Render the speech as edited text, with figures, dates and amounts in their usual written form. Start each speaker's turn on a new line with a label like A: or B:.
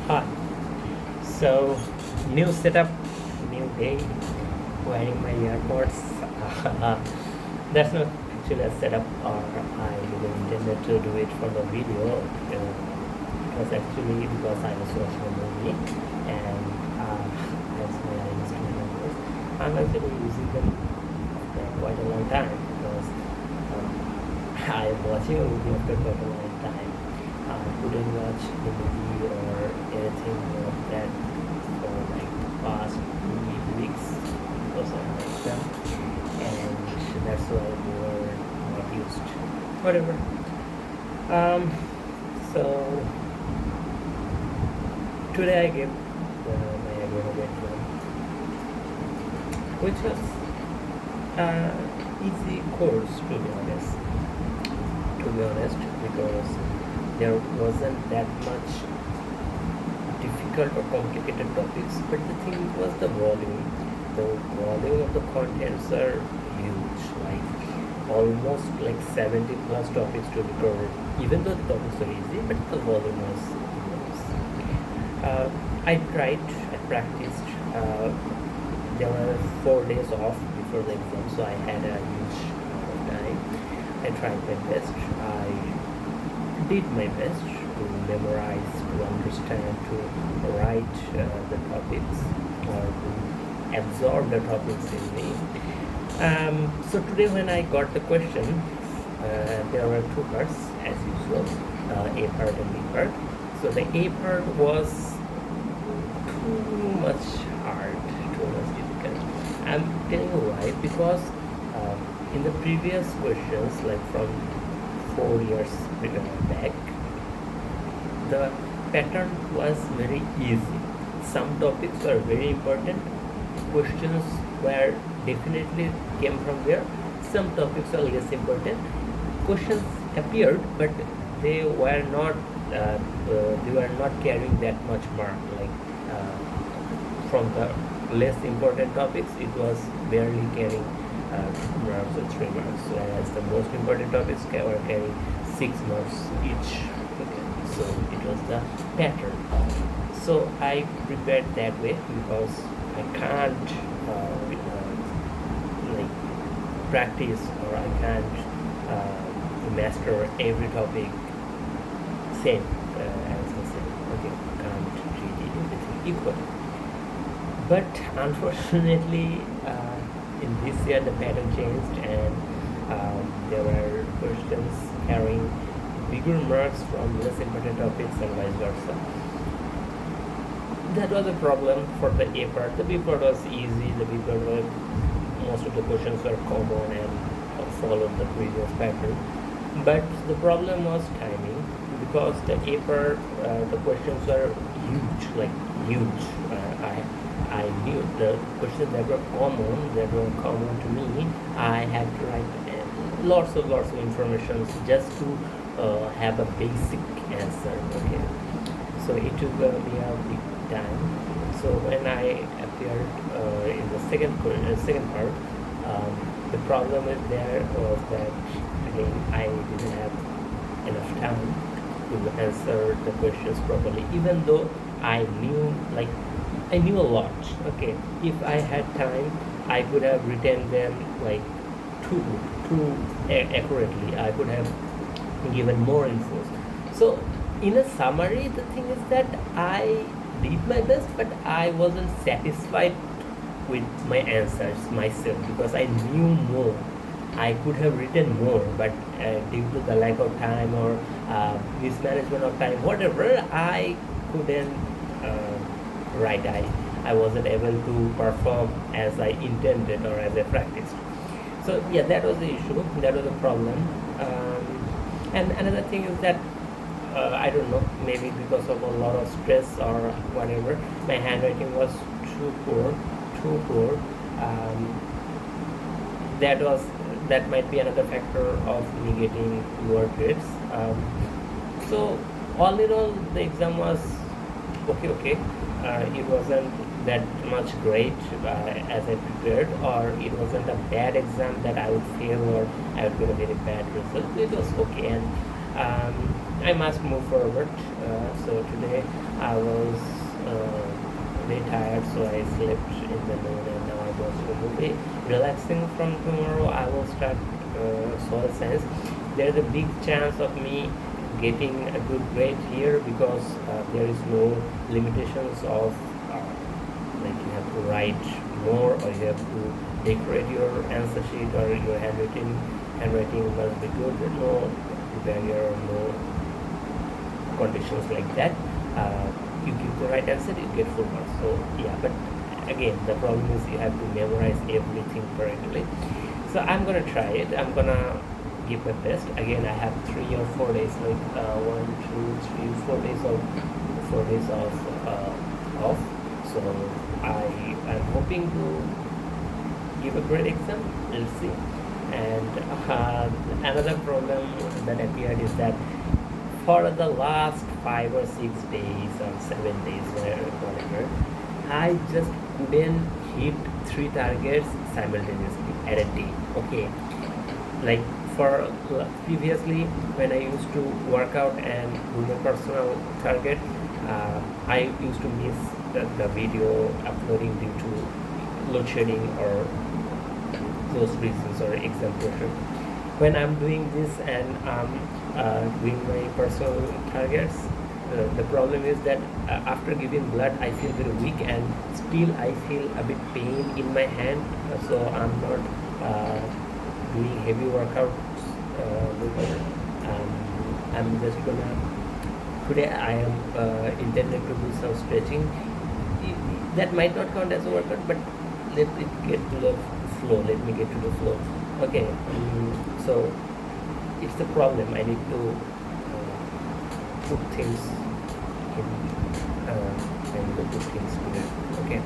A: Hi. So, new setup, new day, wearing my earpods. That's not actually a setup, or I didn't intended to do it for the video. It was actually because I was watching a movie, and that's why I used my earpods. I'm actually using them after quite a long time because I'm watching a movie after quite a long time. I couldn't watch the movie or anything like that for like past 3 weeks because of my exam, and that's why we were not used. Whatever. Um, so today I gave my agreement exam, which was easy course to be honest, because there wasn't that much difficult or complicated topics, but the thing was the volume. The volume of the contents are huge, like almost like 70 plus topics to be covered, even though the topics are easy, but the volume was enormous. I tried, I practiced. There were 4 days off before the exam, so I had a huge amount of time. I tried my best. I did my best to memorize, to understand, to write the topics or to absorb the topics in me. So today when I got the question, there were two parts as usual, A part and B part. So the A part was too much hard, too much difficult. I'm telling you why, because in the previous questions, like from 4 years back, the pattern was very easy. Some topics were very important. Questions were definitely came from there. Some topics are less important. Questions appeared, but they were not carrying that much mark. Like from the less important topics, it was barely carrying 2 marks or 3 marks, whereas the most important topics were carrying 6 marks each. Okay, so it was the pattern. So I prepared that way because I can't like practice, or I can't master every topic same as the same. Okay, can't treat everything equally. But unfortunately, in this year the pattern changed, and there were questions carrying bigger marks from less important topics and vice versa. That was a problem for the A part. The B part was easy. The B part was, most of the questions were common and followed the previous pattern. But the problem was timing, because the A part, the questions were huge, like huge. I knew the questions that were common to me. I had to write lots of information just to have a basic answer. Okay, so it took me a big time. So when I appeared in the second part, the problem with there was that again I didn't have enough time to answer the questions properly, even though I knew a lot. Okay, if I had time, I could have written them like too accurately. I could have given more info. So in a summary, the thing is that I did my best, but I wasn't satisfied with my answers myself, because I knew more. I could have written more, but due to the lack of time or mismanagement of time, whatever, I couldn't write. I wasn't able to perform as I intended or as I practiced. So yeah, that was the issue. That was the problem. And another thing is that I don't know, maybe because of a lot of stress or whatever, my handwriting was too poor. That might be another factor of me getting lower grades. So all in all, the exam was okay. It wasn't that much great as I prepared, or it wasn't a bad exam that I would fail or I would get a very bad result. It was okay, and I must move forward. So today I was very tired, so I slept in the noon, and now I watched a movie. Relaxing from tomorrow, I will start soil science. There's a big chance of me getting a good grade here because there is no limitations of like you have to write more, or you have to decorate your answer sheet, or your handwriting must be good. No barrier, no conditions like that. You give the right answer, you get full marks. So yeah, but again, the problem is you have to memorize everything correctly. So I'm gonna try it. I'm gonna give my best. Again, I have 3 or 4 days, like 1, 2, 3, 4 days of 4 days of off. So I'm hoping to give a great exam. Let's see. And another problem that appeared is that for the last 5 or 6 days or 7 days, whatever, I just couldn't hit 3 targets simultaneously at a day. Okay, like for previously when I used to work out and do my personal target, I used to miss the video uploading due to load shedding or those reasons or exam pressure. When I'm doing this and I'm doing my personal targets, the problem is that after giving blood I feel very weak, and still I feel a bit pain in my hand, so I'm not doing heavy workouts because I'm just gonna today I am intended to do some stretching. That might not count as a workout, but let it get to the flow. Let me get to the flow. Okay, so it's the problem. I need to put things in and put things together. Okay.